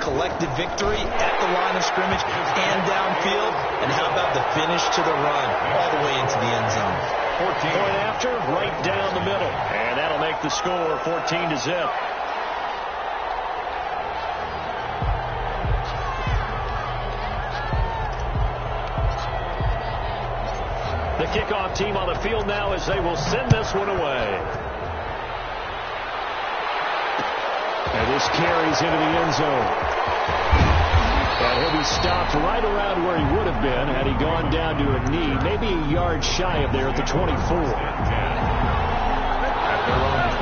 collective victory at the line of scrimmage and downfield. And how about the finish to the run all the way into the end zone? 14. Point after, right down the middle. And that'll make the score 14-0. The kickoff team on the field now as they will send this one away. And this carries into the end zone. And he'll be stopped right around where he would have been had he gone down to a knee, maybe a yard shy of there at the 24.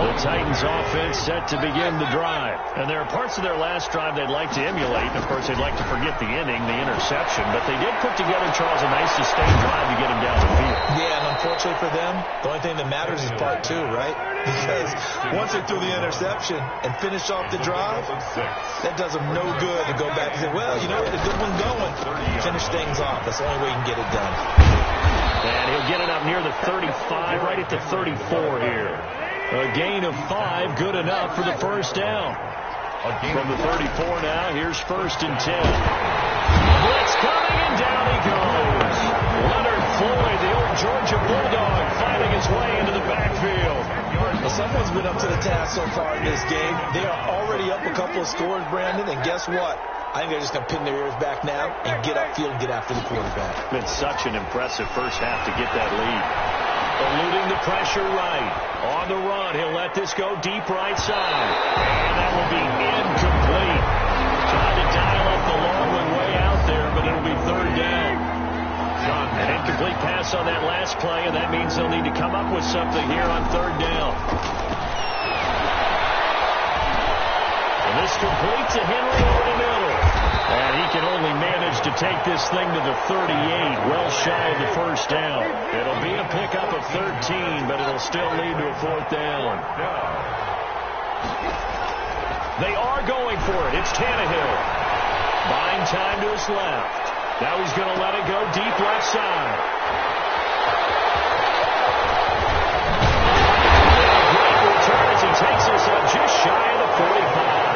The Titans offense set to begin the drive. And there are parts of their last drive they'd like to emulate. Of course, they'd like to forget the inning, the interception. But they did put together, Charles, a nice sustained drive to get him down the field. Yeah, and unfortunately for them, the only thing that matters is part two, right? Because once they threw the interception and finished off the drive, that does them no good to go back and say, well, you know, we had a good one going. Finish things off. That's the only way you can get it done. And he'll get it up near the 35, right at the 34 here. A gain of 5, good enough for the first down. From the 34 now, here's 1st and 10. Blitz coming, and down he goes. Leonard Floyd, the old Georgia Bulldog, finding his way into the backfield. Well, someone's been up to the task so far in this game. They are already up a couple of scores, Brandon, and guess what? I think they're just going to pin their ears back now and get upfield and get after the quarterback. Been such an impressive first half to get that lead. Eluding the pressure right. On the run, he'll let this go deep right side. And that will be incomplete. Trying to dial up the long one way out there, but it'll be 3rd down. An incomplete pass on that last play, and that means they'll need to come up with something here on 3rd down. And this complete to Henry over the middle. And he can only manage to take this thing to the 38, well shy of the first down. It'll be a pickup of 13, but it'll still lead to a 4th down. They are going for it. It's Tannehill. Buying time to his left. Now he's going to let it go deep left side. Great return as he takes us up just shy of the 45.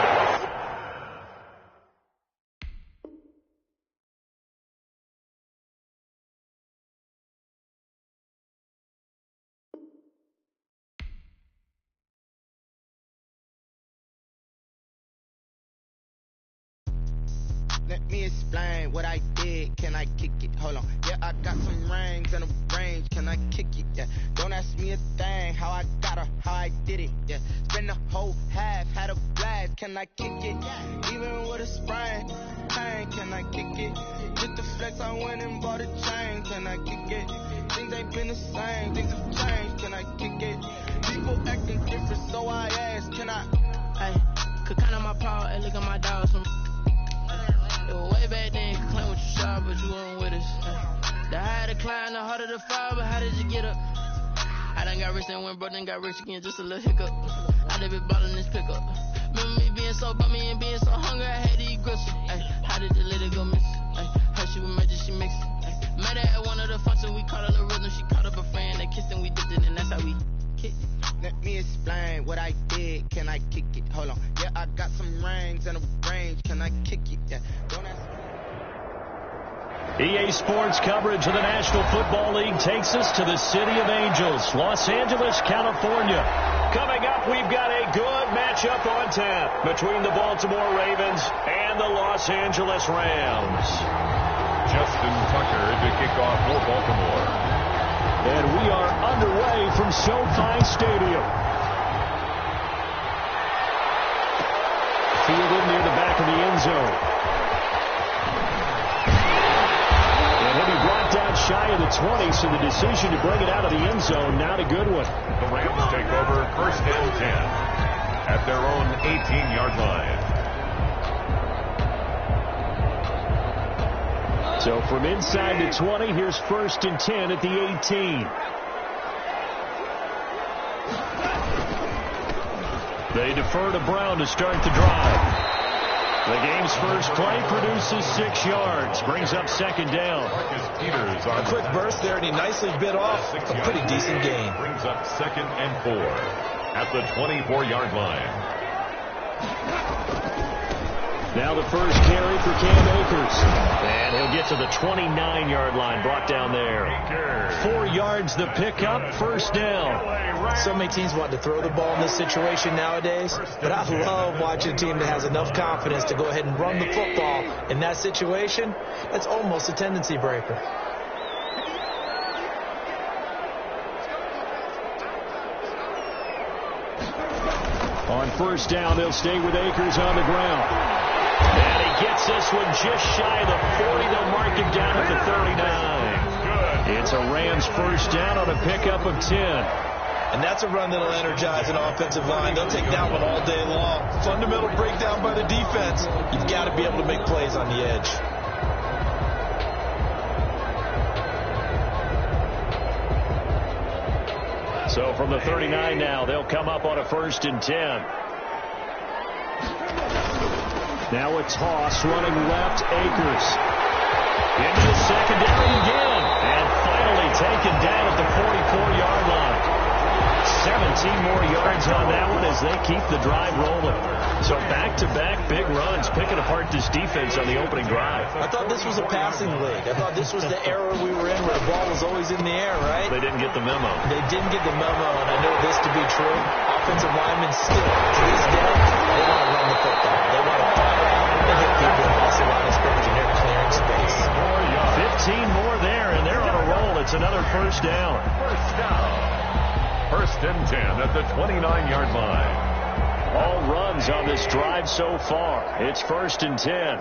Let me explain what I did. Can I kick it? Hold on. Yeah, I got some rings and a range. Can I kick it? Yeah. Don't ask me a thing. How I got her, how I did it. Yeah. Spend the whole half, had a blast. Can I kick it? Even with a sprain. Pain, can I kick it? Just the flex, I went and bought a chain. Can I kick it? Things ain't been the same. Things have changed. Can I kick it? People acting different, so I asked. Can I? Hey, could count on my power and look at my dogs from. Way back then, you could claim what you saw, but you weren't with us. The higher the climb, the harder the fall, but how did you get up? I done got rich and went broke, then got rich again, just a little hiccup. I done been bottling this pickup. Remember me being so bummy and being so hungry, I had to eat gristle. How did the lady go miss? Her she was magic, she mixed it. Met her at one of the functions, we caught her the rhythm, she caught up a friend, they kissed and we dipped it, and that's how we kicked it. Let me explain what I did. Can I kick it? Hold on. Yeah, I got some rings and a range. Can I kick it? Yeah. Don't ask me. EA Sports coverage of the National Football League takes us to the City of Angels, Los Angeles, California. Coming up, we've got a good matchup on tap between the Baltimore Ravens and the Los Angeles Rams. Justin Tucker to kick off for Baltimore. And we are underway from SoFi Stadium. Fielded near the back of the end zone. And he'll be brought down shy of the 20, so the decision to bring it out of the end zone, not a good one. The Rams take over 1st and 10 at their own 18-yard line. So from inside the 20, here's 1st and 10 at the 18. They defer to Brown to start the drive. The game's first play produces 6 yards, brings up 2nd down. A quick burst there, and he nicely bit off a pretty decent gain. Brings up 2nd and 4 at the 24-yard line. Now the first carry for Cam Akers. And he'll get to the 29-yard line, brought down there. 4 yards the pickup, first down. So many teams want to throw the ball in this situation nowadays, but I love watching a team that has enough confidence to go ahead and run the football. In that situation, that's almost a tendency breaker. On first down, they'll stay with Akers on the ground. And he gets this one just shy of the 40. They'll mark him down at the 39. It's a Rams first down on a pickup of 10. And that's a run that'll energize an offensive line. They'll take that one all day long. Fundamental breakdown by the defense. You've got to be able to make plays on the edge. So from the 39 now, they'll come up on a 1st and 10. Now a toss running left, Akers. Into the secondary again. And finally taken down at the 44-yard line. 17 more yards on that one as they keep the drive rolling. So back-to-back big runs, picking apart this defense on the opening drive. I thought this was a passing league. I thought this was the era we were in where the ball was always in the air, right? They didn't get the memo. They didn't get the memo, and I know this to be true. Offensive linemen still, to this day, they want to run the football. They want to fire out and hit people across the line of scrimmage, and they're clearing space. 15 more there, and they're on a roll. It's another first down. First and 10 at the 29-yard line. All runs on this drive so far. It's 1st and 10.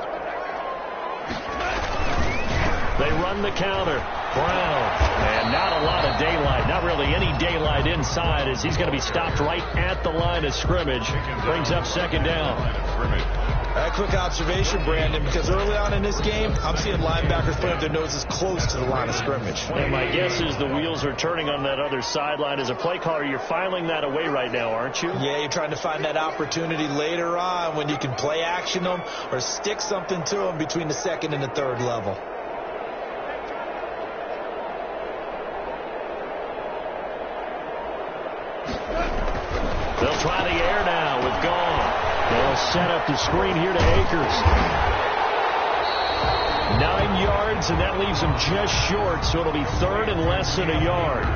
They run the counter. Brown. And not a lot of daylight. Not really any daylight inside as he's going to be stopped right at the line of scrimmage. Brings up 2nd down. A quick observation, Brandon, because early on in this game, I'm seeing linebackers put up their noses close to the line of scrimmage. And my guess is the wheels are turning on that other sideline. As a play caller, you're filing that away right now, aren't you? Yeah, you're trying to find that opportunity later on when you can play action them or stick something to them between the 2nd and the 3rd level. They'll try the air now with Gone. They'll set up the screen here to Akers. 9 yards, and that leaves him just short, so it'll be 3rd and less than a yard.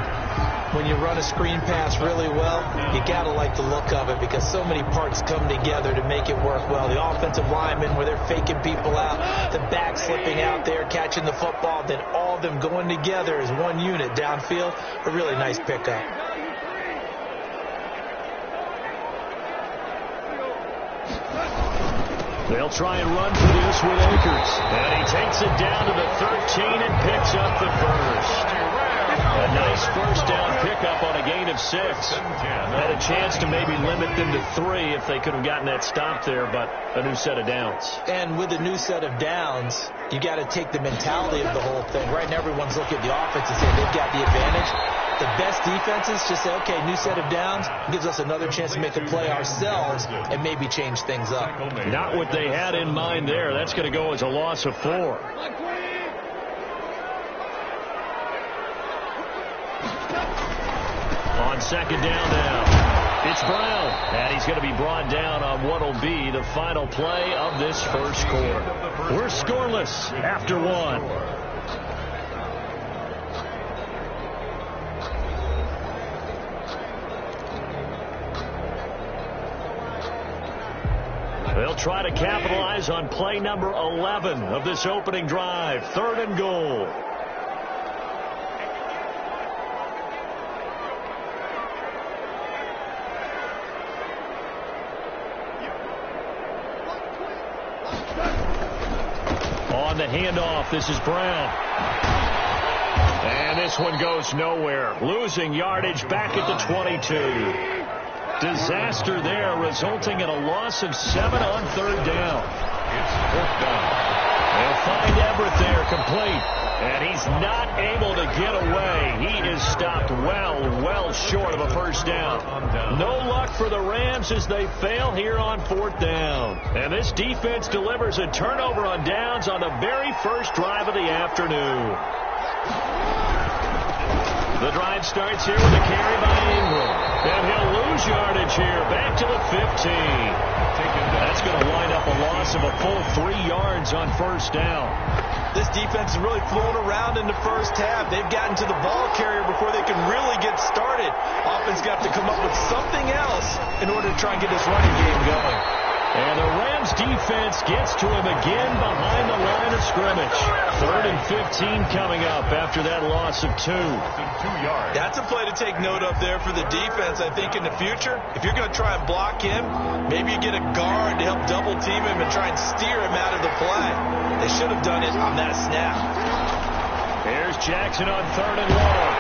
When you run a screen pass really well, you got to like the look of it because so many parts come together to make it work well. The offensive linemen, where they're faking people out, the back slipping out there, catching the football, then all of them going together as one unit downfield. A really nice pickup. They'll try and run for this with Akers. And he takes it down to the 13 and picks up the first. A nice first down pickup on a gain of 6. Had a chance to maybe limit them to 3 if they could have gotten that stop there, but a new set of downs. And with a new set of downs, you got to take the mentality of the whole thing. Right now, everyone's looking at the offense and saying they've got the advantage. The best defenses just say, okay, new set of downs gives us another chance to make a play ourselves and maybe change things up. Not what they had in mind there. That's going to go as a loss of 4. On 2nd down now, it's Brown. And he's going to be brought down on what will be the final play of this first quarter. We're scoreless after 1. They'll try to capitalize on play number 11 of this opening drive. 3rd and goal. On the handoff, this is Brown. And this one goes nowhere. Losing yardage back at the 22. Disaster there, resulting in a loss of 7 on 3rd down. It's 4th down. They'll find Everett there, complete. And he's not able to get away. He is stopped well short of a first down. No luck for the Rams as they fail here on 4th down. And this defense delivers a turnover on downs on the very first drive of the afternoon. The drive starts here with a carry by Ingram. And he'll lose yardage here, back to the 15. Taken That's going to wind up a loss of a full 3 yards on first down. This defense is really flown around in the first half. They've gotten to the ball carrier before they can really get started. Offense got to come up with something else in order to try and get this running game going. And the Rams defense gets to him again behind the line of scrimmage. 3rd and 15 coming up after that loss of 2. 2 yards. That's a play to take note of there for the defense, I think, in the future. If you're going to try and block him, maybe you get a guard to help double team him and try and steer him out of the play. They should have done it on that snap. Here's Jackson on 3rd and long.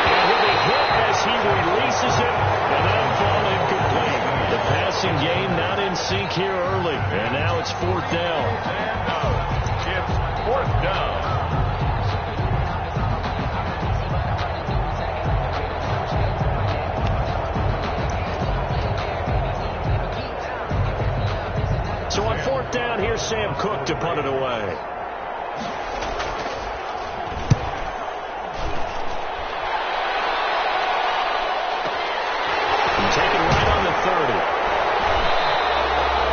And he'll be hit as he releases it, and that'll fall incomplete. The passing game not in sync here early, and now it's 4th down. It's 4th down. So on 4th down, here's Sam Cook to punt it away. Taken right on the 30.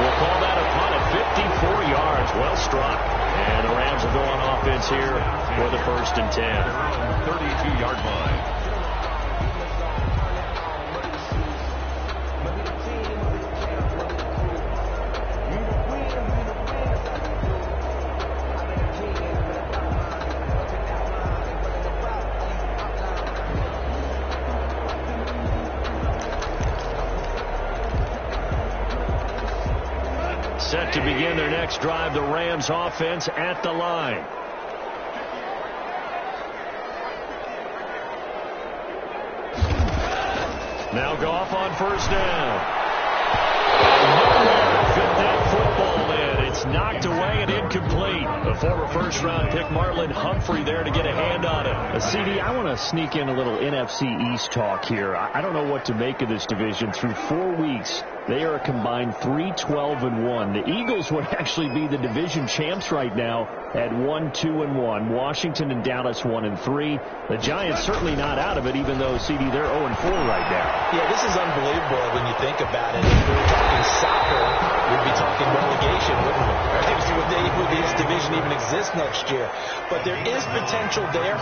We'll call that a punt at 54 yards. Well struck. And the Rams will go on offense here for the 1st and 10. 32-yard line. Set to begin their next drive, the Rams offense at the line. Now Goff on 1st down. Fit that football in. It's knocked away and incomplete. The former 1st-round pick Marlon Humphrey there to get a hand on it. CD, I want to sneak in a little NFC East talk here. I don't know what to make of this division. Through 4 weeks, they are a combined 3-12-1. The Eagles would actually be the division champs right now at 1-2-1. Washington and Dallas 1-3. The Giants certainly not out of it, even though, CD, they're 0-4 right now. Yeah, this is unbelievable when you think about it. If we were talking soccer, we'd be talking relegation, wouldn't we? Would this division even exist next year? But there is potential there.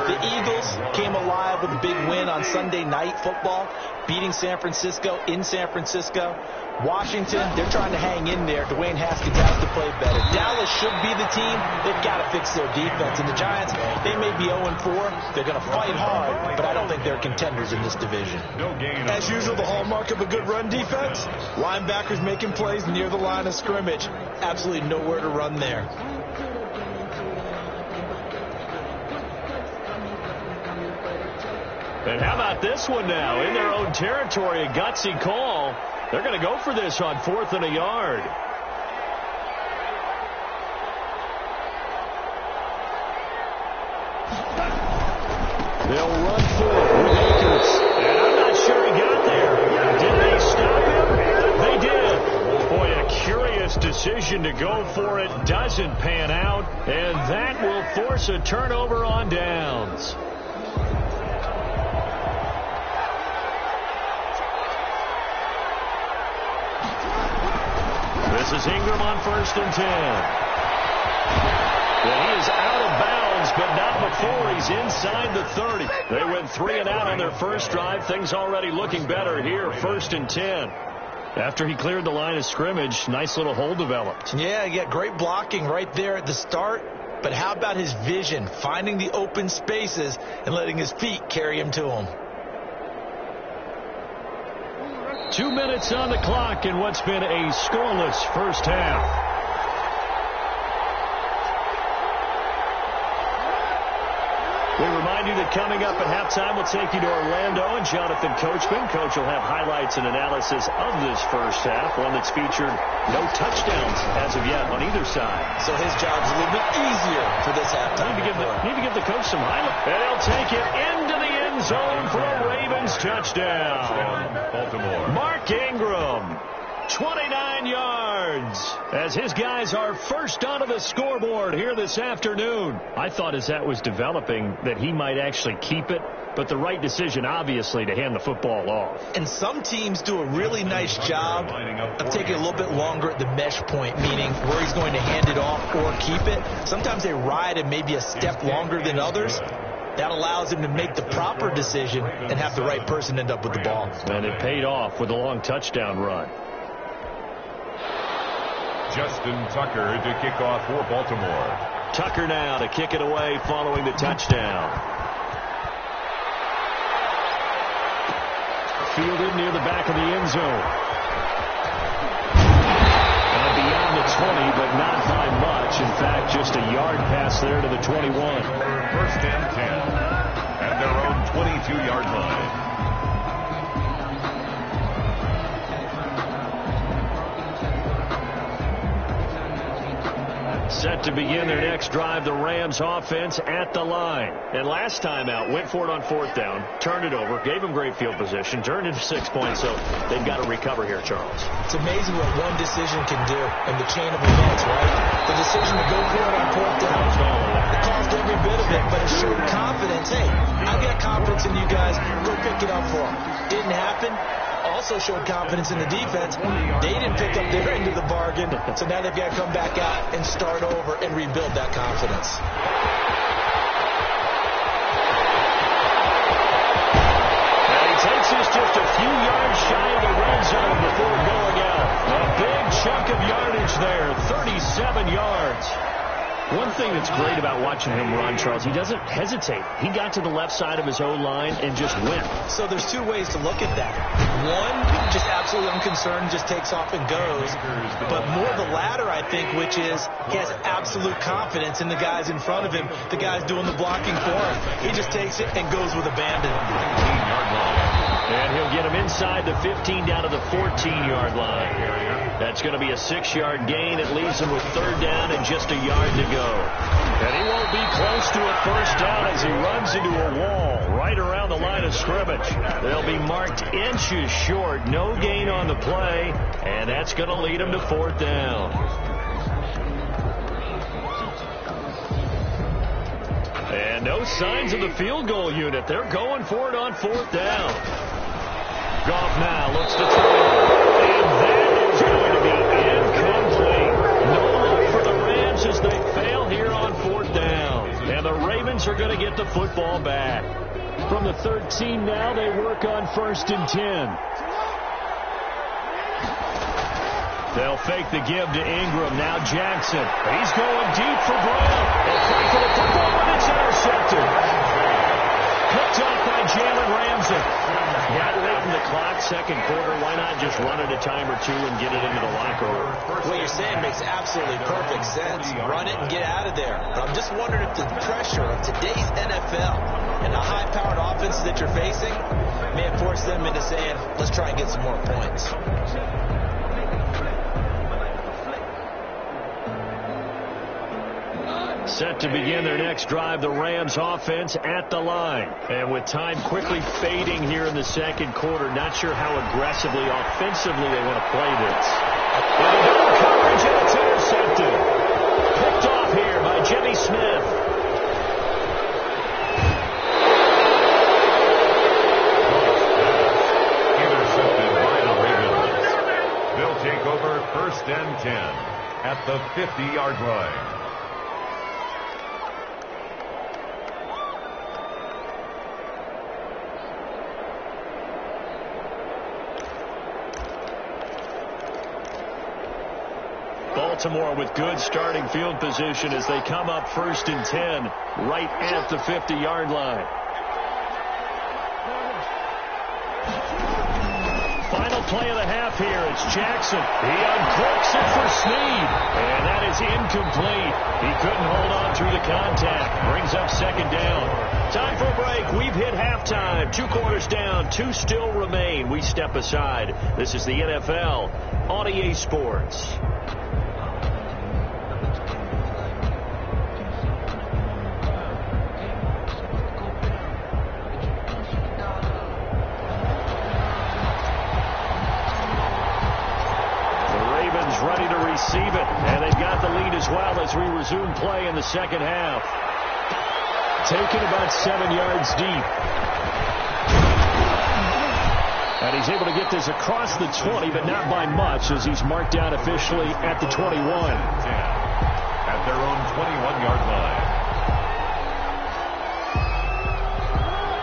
The Eagles came alive with a big win on Sunday Night Football, beating San Francisco in San Francisco. Washington, they're trying to hang in there. Dwayne Haskins has to play better. Dallas should be the team. They've got to fix their defense. And the Giants, they may be 0-4. They're going to fight hard, but I don't think they're contenders in this division. As usual, the hallmark of a good run defense, linebackers making plays near the line of scrimmage. Absolutely nowhere to run there. And how about this one now? In their own territory, a gutsy call. They're going to go for this on 4th and a yard. They'll run for it with Akers. And I'm not sure he got there. Did they stop him? They did. Boy, a curious decision to go for it. Doesn't pan out. And that will force a turnover on downs. This is Ingram on 1st and 10. Well, he is out of bounds, but not before he's inside the 30. They went 3 and out on their first drive. Things already looking better here, 1st and 10. After he cleared the line of scrimmage, nice little hole developed. Yeah, he got great blocking right there at the start. But how about his vision, finding the open spaces and letting his feet carry him to him? 2 minutes on the clock in what's been a scoreless first half. We remind you that coming up at halftime, we'll take you to Orlando and Jonathan Coachman. Coach will have highlights and analysis of this first half, one that's featured no touchdowns as of yet on either side. So his job's a little bit easier for this halftime. Need to give the coach some highlights. And he'll take it into the end zone for a Ravens touchdown. Baltimore. Mark Ingram. 29 yards as his guys are first onto the scoreboard here this afternoon. I thought as that was developing that he might actually keep it, but the right decision, obviously, to hand the football off. And some teams do a really nice job of taking a little bit longer at the mesh point, meaning where he's going to hand it off or keep it. Sometimes they ride it maybe a step longer than others. That allows him to make the proper decision and have the right person end up with the ball. And it paid off with a long touchdown run. Justin Tucker to kick off for Baltimore. Tucker now to kick it away following the touchdown. Fielded near the back of the end zone. And beyond the 20, but not by much. In fact, just a yard pass there to the 21. First and 10 at their own 22-yard line. Set to begin their next drive, the Rams offense at the line. And last time out, went for it on fourth down, turned it over, gave them great field position, turned it to 6 points, so they've got to recover here, Charles. It's amazing what one decision can do in the chain of events, right? The decision to go for it on fourth down, it caused every bit of it, but it showed confidence. Hey, I got confidence in you guys. Go pick it up for them. Didn't happen. Also showed confidence in the defense. They didn't pick up their end of the bargain, so now they've got to come back out and start over and rebuild that confidence. And he takes us just a few yards shy of the red zone before going out. A big chunk of yardage there, 37 yards. One thing that's great about watching him run, Charles, he doesn't hesitate. He got to the left side of his O-line and just went. So there's two ways to look at that. One, just absolutely unconcerned, just takes off and goes. But more the latter, I think, which is he has absolute confidence in the guys in front of him, the guys doing the blocking for him. He just takes it and goes with abandon. 15-yard line. And he'll get him inside the 15 down to the 14-yard line. That's going to be a 6-yard gain. It leaves him with third down and just a yard to go. And he won't be close to a first down as he runs into a wall right around the line of scrimmage. They'll be marked inches short. No gain on the play, and that's going to lead him to fourth down. And no signs of the field goal unit. They're going for it on fourth down. Goff now looks to throw. And that is going to be incomplete. No luck for the Rams as they fail here on fourth down. And the Ravens are going to get the football back. From the 13 now, they work on first and 10. They'll fake the give to Ingram. Now Jackson. He's going deep for Brown. They'll fight for the football, and it's intercepted. Picked off by Jalen Ramsey. Got late in the clock, second quarter. Why not just run it a time or two and get it into the locker room? What you're saying makes absolutely perfect sense. Run it and get out of there. But I'm just wondering if the pressure of today's NFL and the high-powered offenses that you're facing may have forced them into saying, let's try and get some more points. Set to begin their next drive, the Rams offense at the line. And with time quickly fading here in the second quarter, not sure how aggressively, offensively they want to play this. And a double coverage, and it's intercepted. Picked off here by Jimmy Smith. Intercepted by the Ravens. They'll take over first and 10 at the 50-yard line. Baltimore with good starting field position as they come up first and 10 right at the 50-yard line. Final play of the half here. It's Jackson. He unclips it for Snead. And that is incomplete. He couldn't hold on through the contact. Brings up second down. Time for a break. We've hit halftime. 2 quarters down. 2 still remain. We step aside. This is the NFL on EA Sports. as we resume play in the second half. Taken about 7 yards deep. And he's able to get this across the 20, but not by much, as he's marked down officially at the 21. At their own 21-yard line.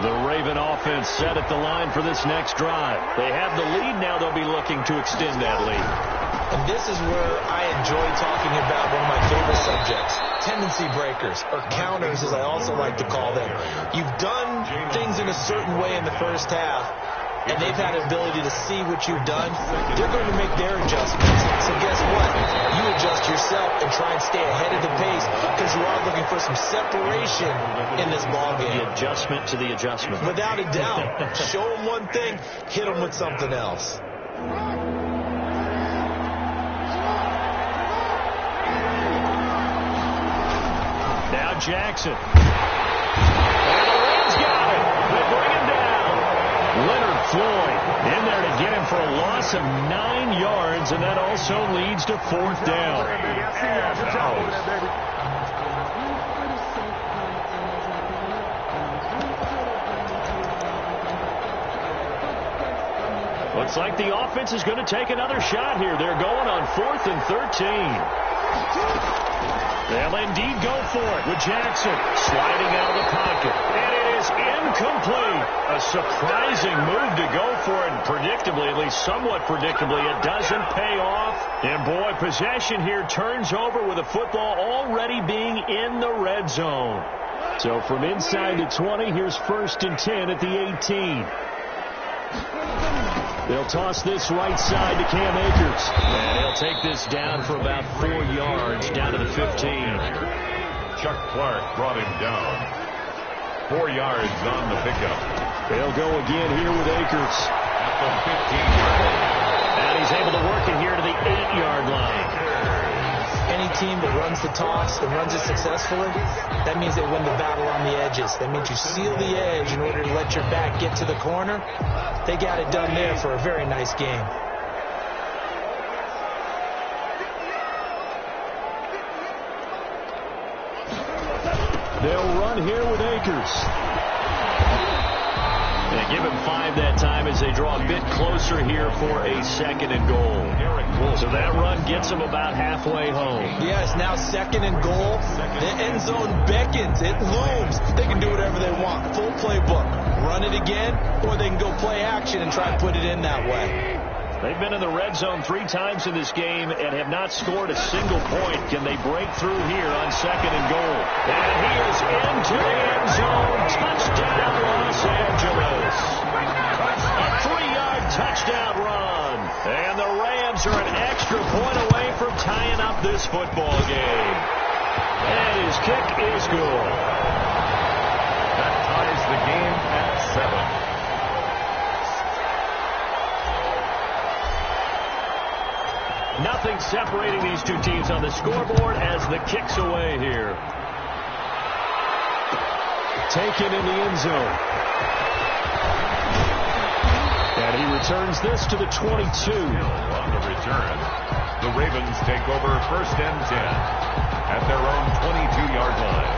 The Raven offense set at the line for this next drive. They have the lead now. They'll be looking to extend that lead. And this is where I enjoy talking about one of my favorite subjects, tendency breakers, or counters, as I also like to call them. You've done things in a certain way in the first half, and they've had an ability to see what you've done. They're going to make their adjustments. So guess what? You adjust yourself and try and stay ahead of the pace, because you are looking for some separation in this ballgame. The adjustment to the adjustment. Without a doubt. Show them one thing, hit them with something else. Now Jackson. And the Rams got it. They bring him down. Leonard Floyd in there to get him for a loss of 9 yards, and that also leads to 4th down. Looks like the offense is going to take another shot here. They're going on 4th and 13. They'll indeed go for it with Jackson sliding out of the pocket. And it is incomplete. A surprising move to go for it. And predictably, at least somewhat predictably, it doesn't pay off. And boy, possession here turns over with the football already being in the red zone. So from inside the 20, here's 1st and 10 at the 18. They'll toss this right side to Cam Akers. And he'll take this down for about 4 yards, down to the 15. Chuck Clark brought him down. 4 yards on the pickup. They'll go again here with Akers. At the 15-yard line. And he's able to work it here to the 8-yard line. Any team that runs the toss and runs it successfully, that means they win the battle on the edges. That means you seal the edge in order to let your back get to the corner. They got it done there for a very nice game. They'll run here with Akers. They give him 5 that time as they draw a bit closer here for a 2nd and goal. So that run gets them about halfway home. Yes, now 2nd and goal. The end zone beckons. It looms. They can do whatever they want. Full playbook. Run it again, or they can go play action and try and put it in that way. They've been in the red zone 3 times in this game and have not scored a single point. Can they break through here on 2nd and goal? And he is into the end zone. Touchdown, Los Angeles. A 3-yard touchdown run. And the Rams are an extra point away from tying up this football game. And his kick is good. That ties the game at 7. Nothing separating these two teams on the scoreboard as the kick's away here. Taken in the end zone. And he returns this to the 22. On the return, the Ravens take over 1st and 10 at their own 22-yard line.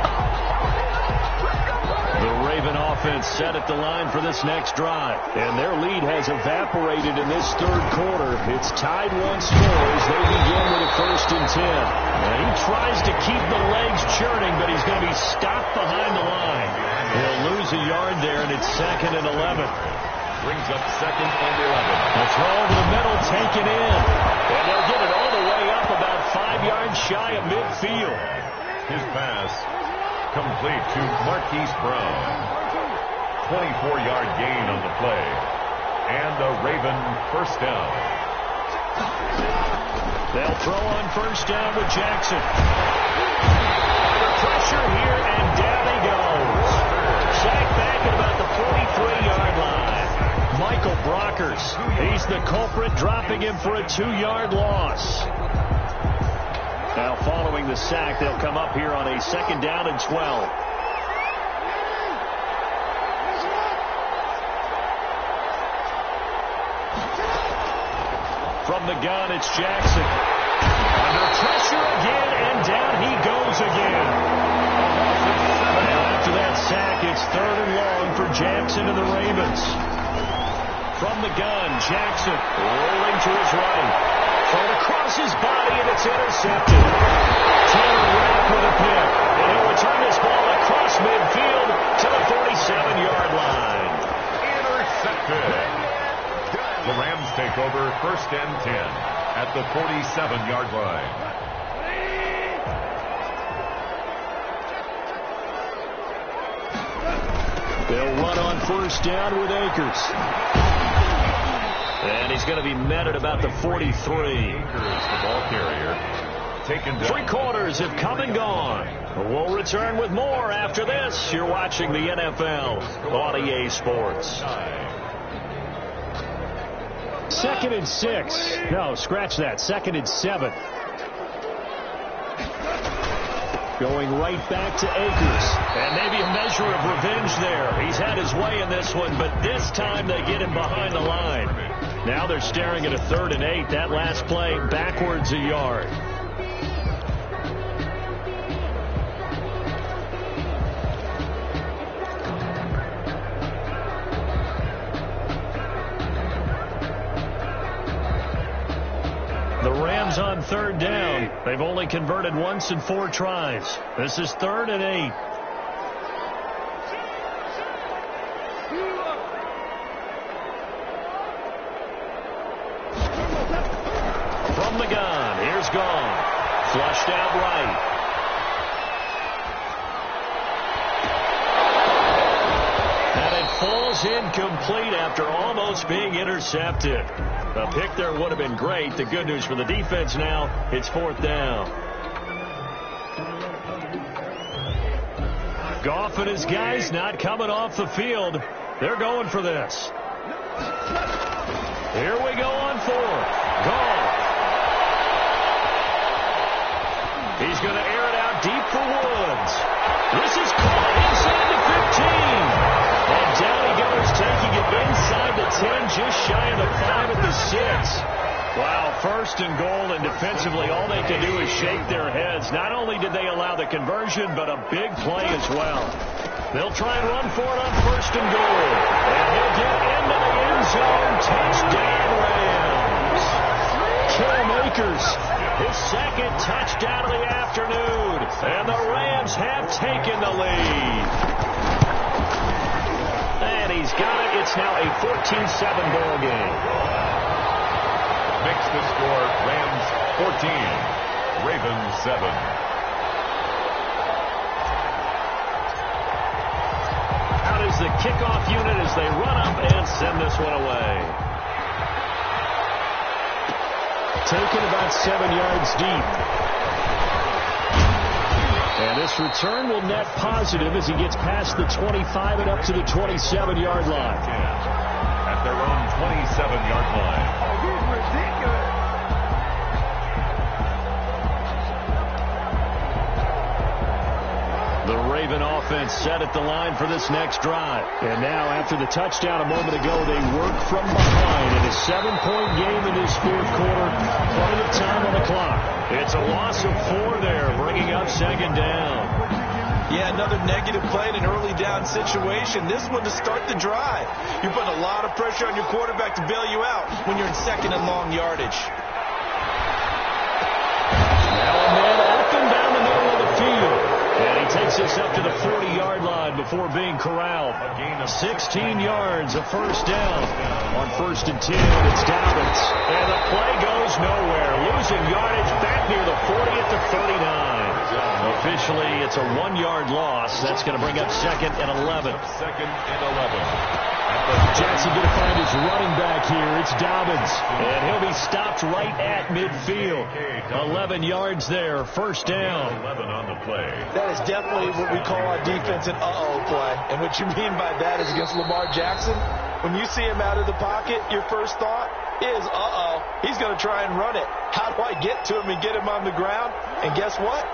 The Raven offense set at the line for this next drive. And their lead has evaporated in this 3rd quarter. It's tied once more as they begin with a 1st and 10. And he tries to keep the legs churning, but he's going to be stopped behind the line. He'll lose a yard there, and it's 2nd and 11. Brings up 2nd and 11. The throw over the middle taken in. And they'll get it all the way up about 5 yards shy of midfield. His pass complete to Marquise Brown. 24-yard gain on the play. And a Raven 1st down. They'll throw on 1st down with Jackson. Under pressure here, and down he goes. Sacked back at about the 43-yard line. Michael Brockers, he's the culprit, dropping him for a 2-yard loss. Now following the sack, they'll come up here on a 2nd down and 12. From the gun, it's Jackson. Under pressure again, and down he From the gun, Jackson rolling to his right. Thrown across his body, and it's intercepted. Taylor Rapp with a pick. And he'll return this ball across midfield to the 47-yard line. Intercepted. The Rams take over 1st and 10 at the 47-yard line. They'll run on 1st down with Akers. And he's going to be met at about the 43. Akers, the ball carrier, taken down. 3 quarters have come and gone. We'll return with more after this. You're watching the NFL on EA Sports. 2nd and 6. No, scratch that. 2nd and 7. Going right back to Akers. And maybe a measure of revenge there. He's had his way in this one, but this time they get him behind the line. Now they're staring at a 3rd and 8. That last play backwards a yard. The Rams on 3rd down. They've only converted once in 4 tries. This is 3rd and 8. From the gun, here's Gone. Flushed out right. And it falls incomplete after almost being intercepted. A pick there would have been great. The good news for the defense now, it's 4th down. Goff and his guys not coming off the field. They're going for this. Here we go on 4th. Goff. He's going to air it out deep for Woods. This is caught inside the 15. And down he goes, taking it inside the 10, just shy of the 5 at the 6. Wow, 1st and goal, and defensively all they can do is shake their heads. Not only did they allow the conversion, but a big play as well. They'll try and run for it on 1st and goal. And he'll get into the end zone. Touchdown, Rams. Cam Akers, his 2nd touchdown of the afternoon. And the Rams have taken the lead. And he's got it. It's now a 14-7 ball game. Makes the score Rams 14, Ravens 7. Out is the kickoff unit as they run up and send this one away. Taken about 7 yards deep. And this return will net positive as he gets past the 25 and up to the 27-yard line. At their own 27-yard line. The Raven offense set at the line for this next drive. And now, after the touchdown a moment ago, they work from behind in a 7-point game in this 4th quarter. Plenty of time on the clock. It's a loss of 4 there, bringing up 2nd down. Yeah, another negative play in an early down situation. This one to start the drive. You're putting a lot of pressure on your quarterback to bail you out when you're in 2nd and long yardage. Now a man up and down the middle of the field. And he takes this up to the 40-yard line before being corralled. A gain of 16 yards, a 1st down. On 1st and 10, it's Dobbins. And the play goes nowhere. Losing yardage back near the 40 at the 39. Officially, it's a 1-yard loss. That's going to bring up 2nd and 11. 2nd and 11. Jackson going to find his running back here. It's Dobbins. And he'll be stopped right at midfield. 11 yards there, 1st down. 11 on the play. That is definitely what we call our defense an uh-oh play. And what you mean by that is against Lamar Jackson, when you see him out of the pocket, your first thought is, uh-oh, he's going to try and run it. How do I get to him and get him on the ground? And guess what?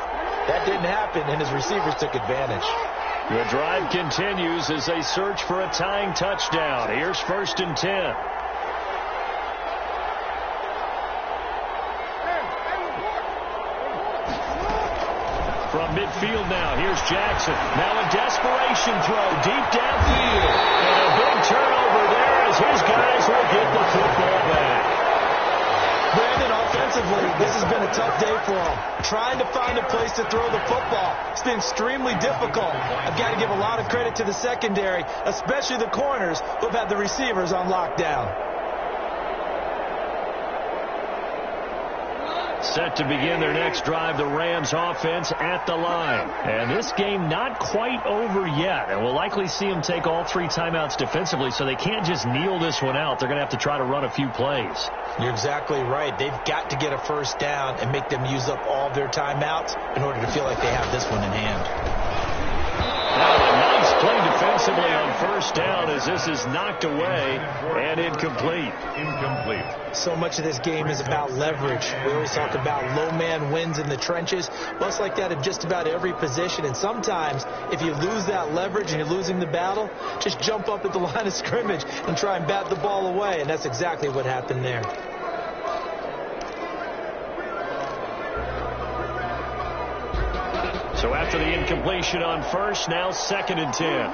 That didn't happen, and his receivers took advantage. The drive continues as they search for a tying touchdown. Here's 1st and 10. From midfield now, here's Jackson. Now a desperation throw deep downfield. And a big turnover there as as his guys will get the football back. Brandon, offensively, this has been a tough day for him. Trying to find a place to throw the football. It's been extremely difficult. I've got to give a lot of credit to the secondary, especially the corners who have had the receivers on lockdown. Set to begin their next drive, the Rams offense at the line. And this game not quite over yet. And we'll likely see them take all 3 timeouts defensively, so they can't just kneel this one out. They're going to have to try to run a few plays. You're exactly right. They've got to get a first down and make them use up all their timeouts in order to feel like they have this one in hand. Now a nice play defensively on first down as this is knocked away and incomplete. So much of this game is about leverage. We always talk about low man wins in the trenches. Well, it's like that in just about every position. And sometimes if you lose that leverage and you're losing the battle, just jump up at the line of scrimmage and try and bat the ball away. And that's exactly what happened there. So after the incompletion on first, now 2nd and 10.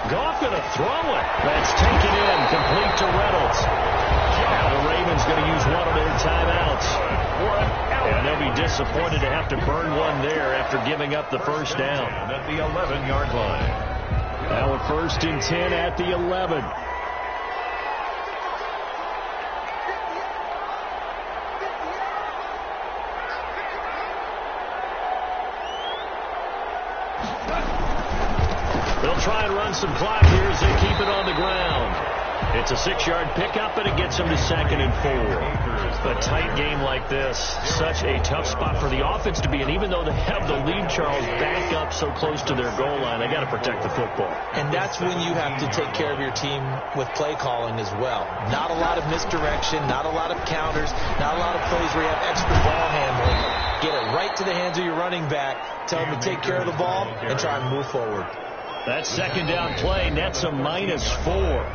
Goff going to throw it. That's taken in, complete to Reynolds. Now the Ravens going to use one of their timeouts. And they'll be disappointed to have to burn one there after giving up the first down. At the 11-yard line. Now a 1st and 10 at the 11. They'll try and run some clock here as they keep it on the ground. It's a 6-yard pickup, and it gets them to 2nd and 4. A tight game like this, such a tough spot for the offense to be in. Even though they have the lead, Charles, back up so close to their goal line, they got to protect the football. And that's when you have to take care of your team with play calling as well. Not a lot of misdirection, not a lot of counters, not a lot of plays where you have extra ball handling. Get it right to the hands of your running back, tell them to take care of the ball, and try and move forward. That 2nd down play nets a -4.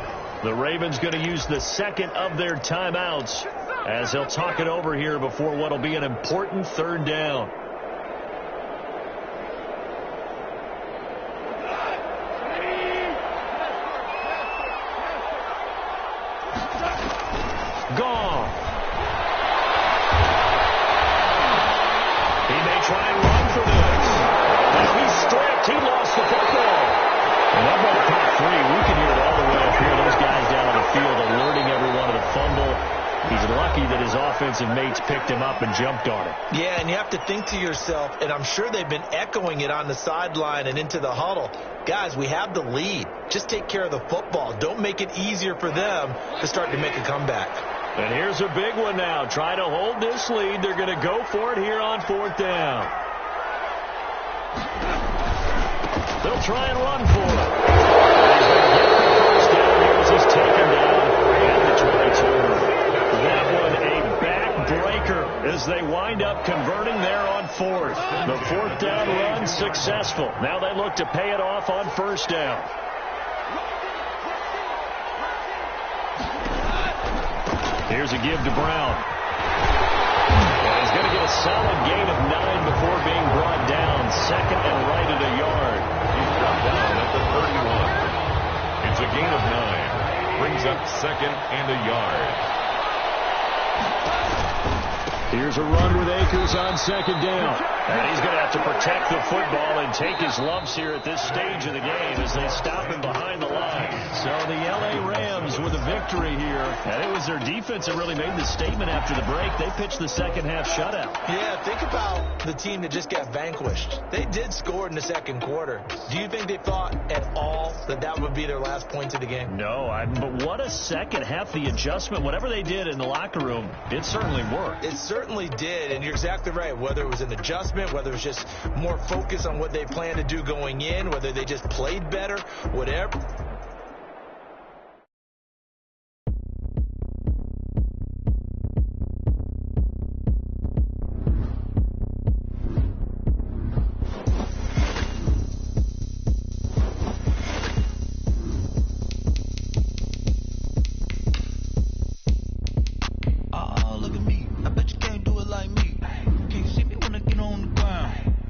The Ravens going to use the 2nd of their timeouts as they'll talk it over here before what will be an important 3rd down. Gone. He may try and run for this. As he's stripped, he lost the football. And that ball caught free. We can hear it all the way up here. Those guys down on the field alerting everyone of the fumble. He's lucky that his offensive mates picked him up and jumped on it. Yeah, and you have to think to yourself, and I'm sure they've been echoing it on the sideline and into the huddle. Guys, we have the lead. Just take care of the football. Don't make it easier for them to start to make a comeback. And here's a big one now. Try to hold this lead. They're going to go for it here on 4th down. They'll try and run for it. He's going to get the first down. Here's his taken down at the 22. That one a backbreaker as they wind up converting there on 4th. The 4th down run successful. Now they look to pay it off on 1st down. Here's a give to Brown. And he's going to get a solid gain of 9 before being brought down. 2nd and right at a yard. He's brought down at the 31. It's a gain of 9. Brings up 2nd and a yard. Here's a run with Akers on 2nd down. And he's going to have to protect the football and take his lumps here at this stage of the game as they stop him behind the line. So the L.A. Rams with a victory here. And it was their defense that really made the statement after the break. They pitched the second half shutout. Yeah, think about the team that just got vanquished. They did score in the 2nd quarter. Do you think they thought at all that that would be their last points of the game? No, but what a second half. The adjustment, whatever they did in the locker room, it certainly worked. It certainly did, and you're exactly right. Whether it was an adjustment, whether it was just more focus on what they planned to do going in, whether they just played better, whatever.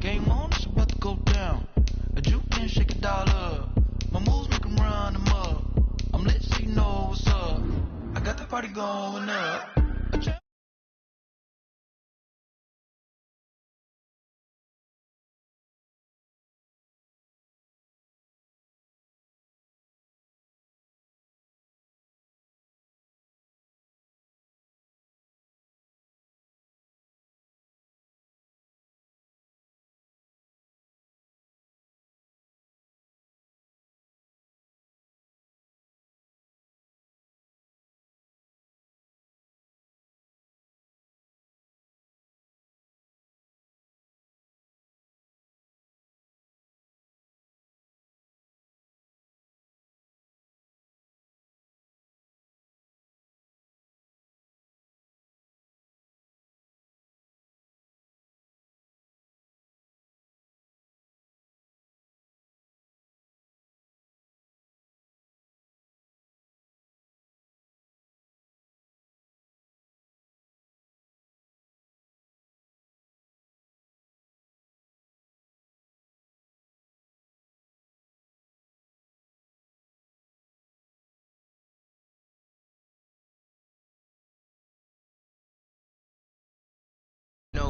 Game on, it's about to go down. A juke can shake a dollar. My moves make 'em run.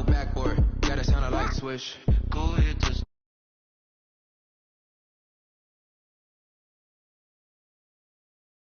backboard. Yeah, that sounded like swish. Go hit the